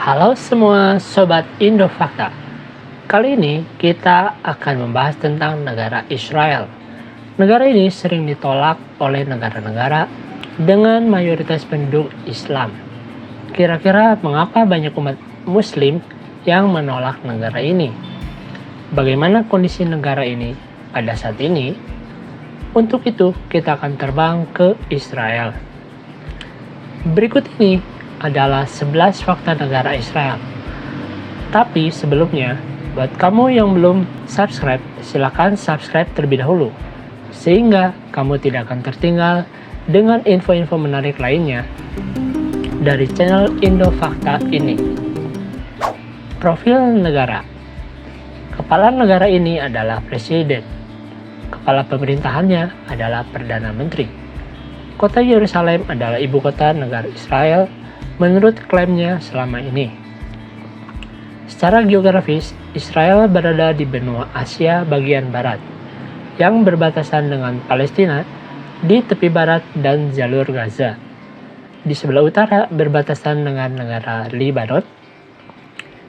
Halo semua Sobat Indofakta. Kali ini kita akan membahas tentang negara Israel. Negara ini sering ditolak oleh negara-negara dengan mayoritas penduduk Islam. Kira-kira mengapa banyak umat Muslim yang menolak negara ini? Bagaimana kondisi negara ini pada saat ini? Untuk itu kita akan terbang ke Israel. Berikut ini adalah 11 fakta negara Israel. Tapi sebelumnya, buat kamu yang belum subscribe, silakan subscribe terlebih dahulu, sehingga kamu tidak akan tertinggal dengan info-info menarik lainnya dari channel Indofakta ini. Profil negara. Kepala negara ini adalah presiden. Kepala pemerintahannya adalah Perdana Menteri. Kota Yerusalem adalah ibu kota negara Israel menurut klaimnya selama ini. Secara geografis, Israel berada di benua Asia bagian barat, yang berbatasan dengan Palestina di tepi barat dan jalur Gaza. Di sebelah utara berbatasan dengan negara Lebanon.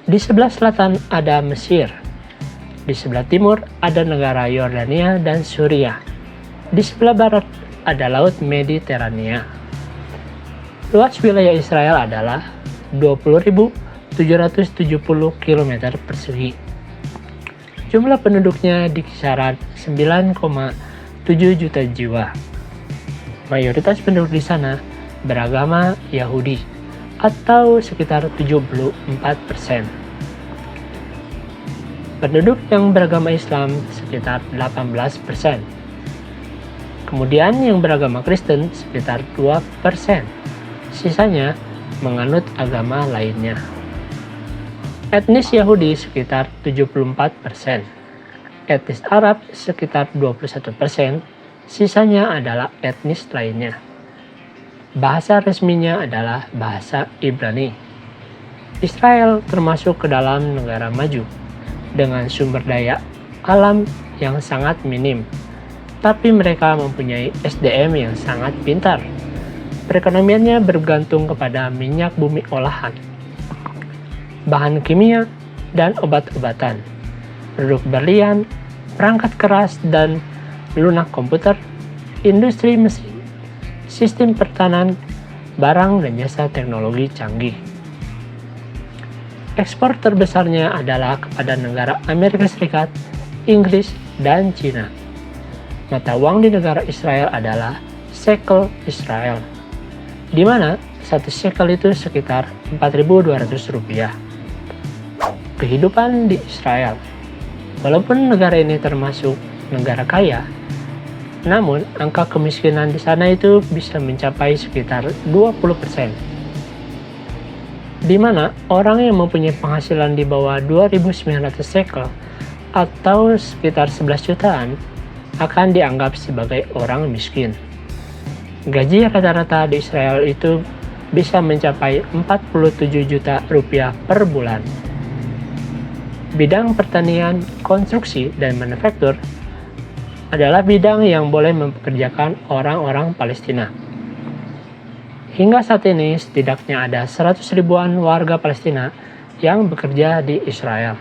Di sebelah selatan ada Mesir. Di sebelah timur ada negara Yordania dan Suriah. Di sebelah barat ada Laut Mediterania. Luas wilayah Israel adalah 20.770 km persegi. Jumlah penduduknya di kisaran 9,7 juta jiwa. Mayoritas penduduk di sana beragama Yahudi atau sekitar 74%. Penduduk yang beragama Islam sekitar 18%. Kemudian yang beragama Kristen sekitar 2%. Sisanya menganut agama lainnya. Etnis Yahudi sekitar 74%. Etnis Arab sekitar 21%. Sisanya adalah etnis lainnya. Bahasa resminya adalah bahasa Ibrani. Israel termasuk ke dalam negara maju dengan sumber daya alam yang sangat minim, tapi mereka mempunyai SDM yang sangat pintar. Perekonomiannya bergantung kepada minyak bumi olahan, bahan kimia, dan obat-obatan, produk berlian, perangkat keras dan lunak komputer, industri mesin, sistem pertahanan, barang dan jasa teknologi canggih. Ekspor terbesarnya adalah kepada negara Amerika Serikat, Inggris, dan Cina. Mata uang di negara Israel adalah shekel Israel, di mana satu shekel itu sekitar 4.200 rupiah. Kehidupan di Israel. Walaupun negara ini termasuk negara kaya, namun angka kemiskinan di sana itu bisa mencapai sekitar 20%. Di mana orang yang mempunyai penghasilan di bawah 2.900 shekel atau sekitar 11 jutaan akan dianggap sebagai orang miskin. Gaji rata-rata di Israel itu bisa mencapai 47 juta rupiah per bulan. Bidang pertanian, konstruksi, dan manufaktur adalah bidang yang boleh mempekerjakan orang-orang Palestina. Hingga saat ini setidaknya ada 100 ribuan warga Palestina yang bekerja di Israel.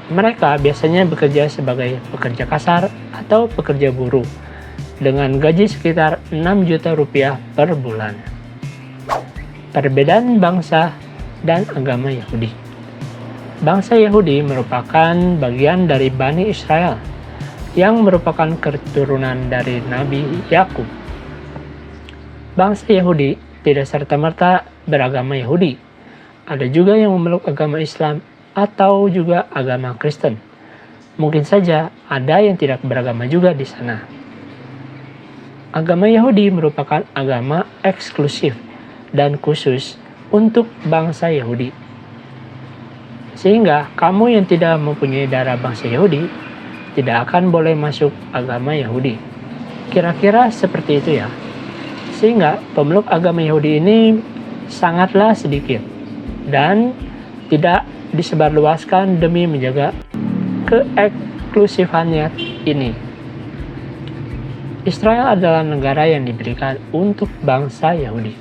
Mereka biasanya bekerja sebagai pekerja kasar atau pekerja buruh, dengan gaji sekitar 6 juta rupiah per bulan. Perbedaan bangsa dan agama Yahudi. Bangsa Yahudi merupakan bagian dari Bani Israel, yang merupakan keturunan dari Nabi Yakub. Bangsa Yahudi tidak serta-merta beragama Yahudi. Ada juga yang memeluk agama Islam atau juga agama Kristen. Mungkin saja ada yang tidak beragama juga di sana. Agama Yahudi merupakan agama eksklusif dan khusus untuk bangsa Yahudi. Sehingga kamu yang tidak mempunyai darah bangsa Yahudi tidak akan boleh masuk agama Yahudi. Kira-kira seperti itu ya. Sehingga pemeluk agama Yahudi ini sangatlah sedikit dan tidak disebarluaskan demi menjaga keeksklusifannya ini. Israel adalah negara yang diberikan untuk bangsa Yahudi.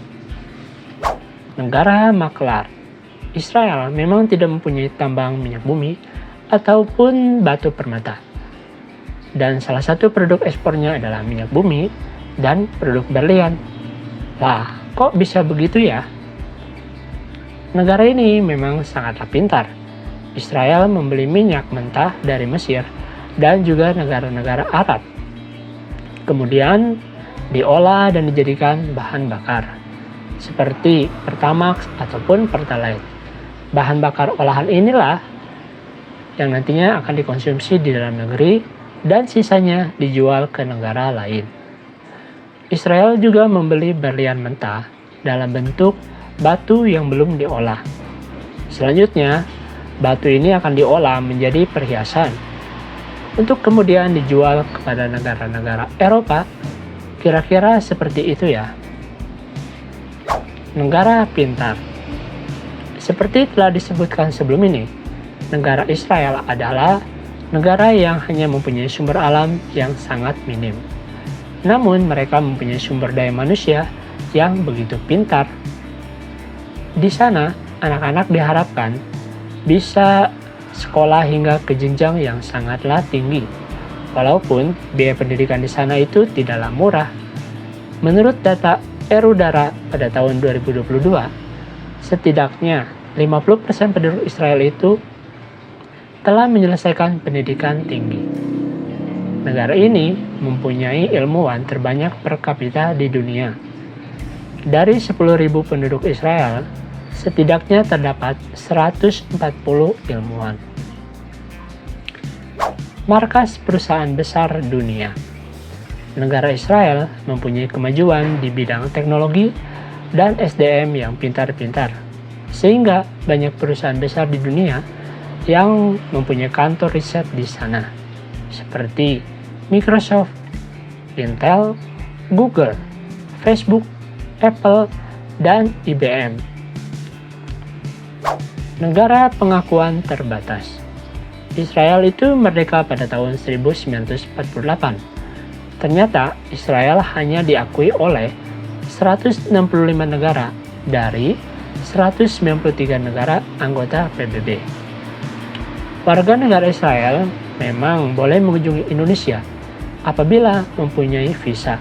Negara maklar. Israel memang tidak mempunyai tambang minyak bumi ataupun batu permata. Dan salah satu produk ekspornya adalah minyak bumi dan produk berlian. Wah, kok bisa begitu ya? Negara ini memang sangatlah pintar. Israel membeli minyak mentah dari Mesir dan juga negara-negara Arab. Kemudian diolah dan dijadikan bahan bakar, seperti Pertamax ataupun Pertalite. Bahan bakar olahan inilah yang nantinya akan dikonsumsi di dalam negeri dan sisanya dijual ke negara lain. Israel juga membeli berlian mentah dalam bentuk batu yang belum diolah. Selanjutnya, batu ini akan diolah menjadi perhiasan untuk kemudian dijual kepada negara-negara Eropa. Kira-kira seperti itu ya. Negara pintar. Seperti telah disebutkan sebelum ini, negara Israel adalah negara yang hanya mempunyai sumber alam yang sangat minim. Namun mereka mempunyai sumber daya manusia yang begitu pintar. Di sana, anak-anak diharapkan bisa sekolah hingga ke jenjang yang sangatlah tinggi. Walaupun biaya pendidikan di sana itu tidaklah murah. Menurut data Erudara pada tahun 2022, setidaknya 50% penduduk Israel itu telah menyelesaikan pendidikan tinggi. Negara ini mempunyai ilmuwan terbanyak per kapita di dunia. Dari 10.000 penduduk Israel, setidaknya terdapat 140 ilmuwan. Markas perusahaan besar dunia. Negara Israel mempunyai kemajuan di bidang teknologi dan SDM yang pintar-pintar, sehingga banyak perusahaan besar di dunia yang mempunyai kantor riset di sana, seperti Microsoft, Intel, Google, Facebook, Apple, dan IBM. Negara pengakuan terbatas. Israel itu merdeka pada tahun 1948. Ternyata Israel hanya diakui oleh 165 negara dari 193 negara anggota PBB. Warga negara Israel memang boleh mengunjungi Indonesia apabila mempunyai visa,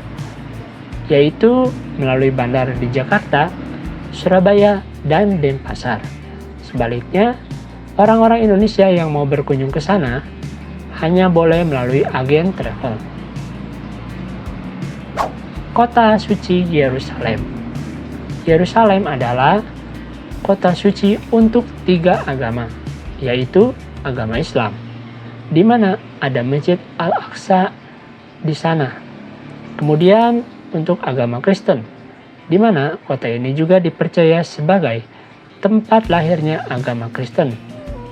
yaitu melalui bandara di Jakarta, Surabaya, dan Denpasar. Sebaliknya, orang-orang Indonesia yang mau berkunjung ke sana hanya boleh melalui agen travel. Kota suci Yerusalem. Yerusalem adalah kota suci untuk 3 agama, yaitu agama Islam, di mana ada Masjid Al-Aqsa di sana. Kemudian untuk agama Kristen, di mana kota ini juga dipercaya sebagai tempat lahirnya agama Kristen.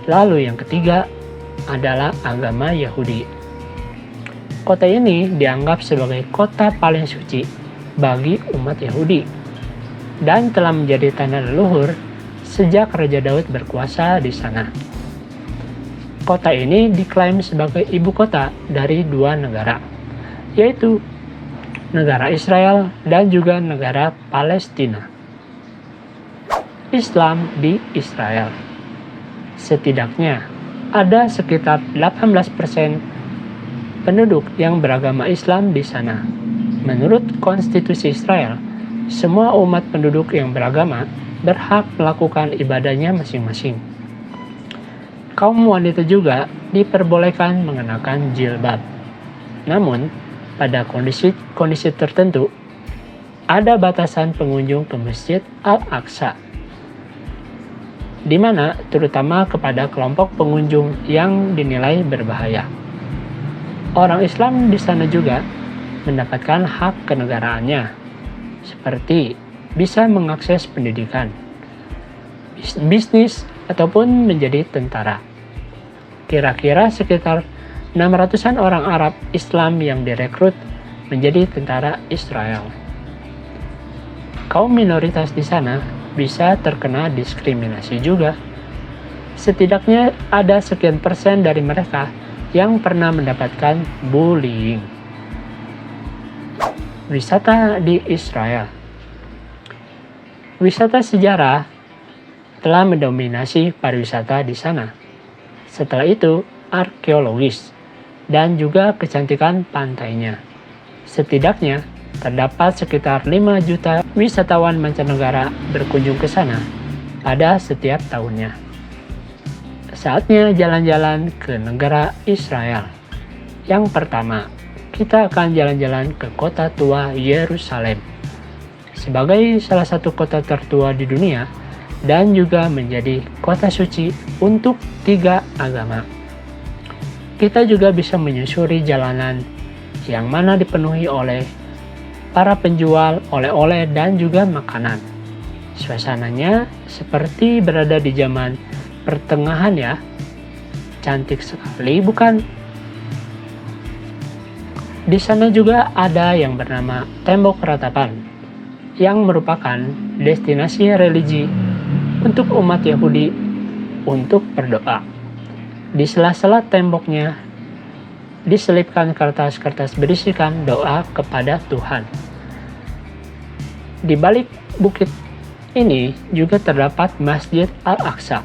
Lalu yang ketiga adalah agama Yahudi. Kota ini dianggap sebagai kota paling suci bagi umat Yahudi dan telah menjadi tanah leluhur sejak Raja Daud berkuasa di sana. Kota ini diklaim sebagai ibu kota dari 2 negara, yaitu negara Israel dan juga negara Palestina. Islam di Israel. Setidaknya ada sekitar 18% penduduk yang beragama Islam di sana. Menurut konstitusi Israel, semua umat penduduk yang beragama berhak melakukan ibadahnya masing-masing. Kaum wanita juga diperbolehkan mengenakan jilbab. Namun, pada kondisi tertentu, ada batasan pengunjung ke Masjid Al-Aqsa, di mana terutama kepada kelompok pengunjung yang dinilai berbahaya. Orang Islam di sana juga mendapatkan hak kenegaraannya, seperti bisa mengakses pendidikan, bisnis, ataupun menjadi tentara. Kira-kira sekitar 600-an orang Arab Islam yang direkrut menjadi tentara Israel. Kaum minoritas di sana bisa terkena diskriminasi juga. Setidaknya ada sekian persen dari mereka yang pernah mendapatkan bullying. Wisata di Israel. Wisata sejarah telah mendominasi pariwisata di sana. Setelah itu, arkeologis dan juga kecantikan pantainya. Setidaknya, terdapat sekitar 5 juta wisatawan mancanegara berkunjung ke sana pada setiap tahunnya. Saatnya jalan-jalan ke negara Israel. Yang pertama, kita akan jalan-jalan ke kota tua Yerusalem. Sebagai salah satu kota tertua di dunia dan juga menjadi kota suci untuk 3 agama. Kita juga bisa menyusuri jalanan yang mana dipenuhi oleh para penjual oleh-oleh dan juga makanan. Suasananya seperti berada di zaman pertengahan ya. Cantik sekali bukan? Di sana juga ada yang bernama Tembok Ratapan, yang merupakan destinasi religi untuk umat Yahudi untuk berdoa. Di sela-sela temboknya diselipkan kertas-kertas berisikan doa kepada Tuhan. Di balik bukit ini juga terdapat Masjid Al-Aqsa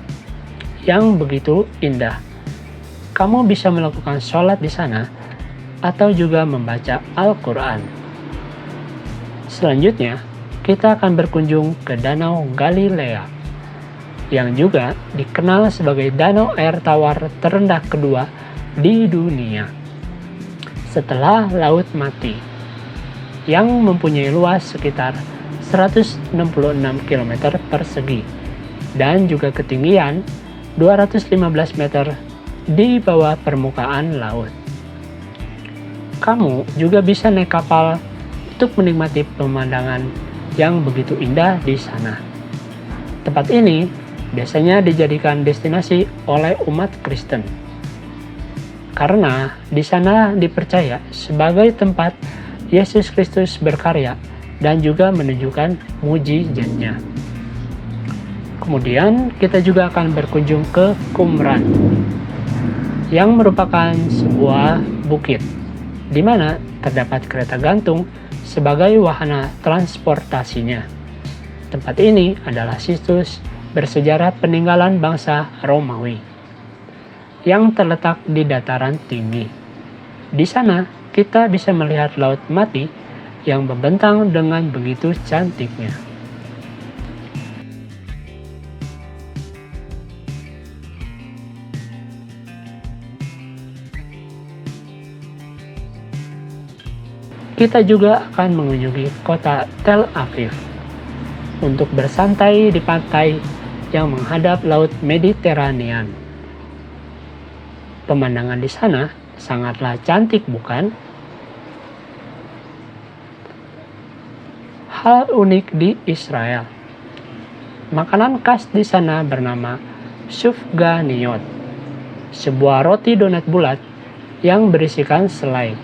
yang begitu indah. Kamu bisa melakukan sholat di sana atau juga membaca Al-Quran. Selanjutnya, kita akan berkunjung ke Danau Galilea, yang juga dikenal sebagai danau air tawar terendah kedua di dunia, setelah Laut Mati, yang mempunyai luas sekitar 166 km persegi dan juga ketinggian 215 meter di bawah permukaan laut. Kamu juga bisa naik kapal untuk menikmati pemandangan yang begitu indah di sana. Tempat ini biasanya dijadikan destinasi oleh umat Kristen, karena di sana dipercaya sebagai tempat Yesus Kristus berkarya dan juga menunjukkan mujizatnya. Kemudian kita juga akan berkunjung ke Qumran, yang merupakan sebuah bukit di mana terdapat kereta gantung sebagai wahana transportasinya. Tempat ini adalah situs bersejarah peninggalan bangsa Romawi yang terletak di dataran tinggi. Di sana kita bisa melihat Laut Mati yang membentang dengan begitu cantiknya. Kita juga akan mengunjungi kota Tel Aviv untuk bersantai di pantai yang menghadap Laut Mediterranean. Pemandangan di sana sangatlah cantik, bukan? Hal unik di Israel. Makanan khas di sana bernama sufganiyot, sebuah roti donat bulat yang berisikan selai,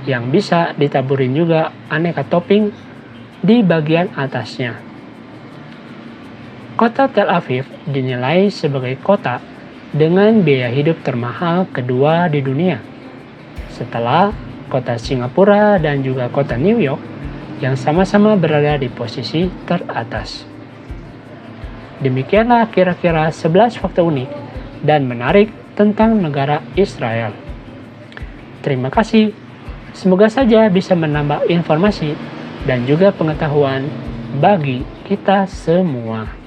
yang bisa ditaburin juga aneka topping di bagian atasnya. Kota Tel Aviv dinilai sebagai kota dengan biaya hidup termahal kedua di dunia, setelah kota Singapura dan juga kota New York yang sama-sama berada di posisi teratas. Demikianlah kira-kira 11 fakta unik dan menarik tentang negara Israel. Terima kasih. Semoga saja bisa menambah informasi dan juga pengetahuan bagi kita semua.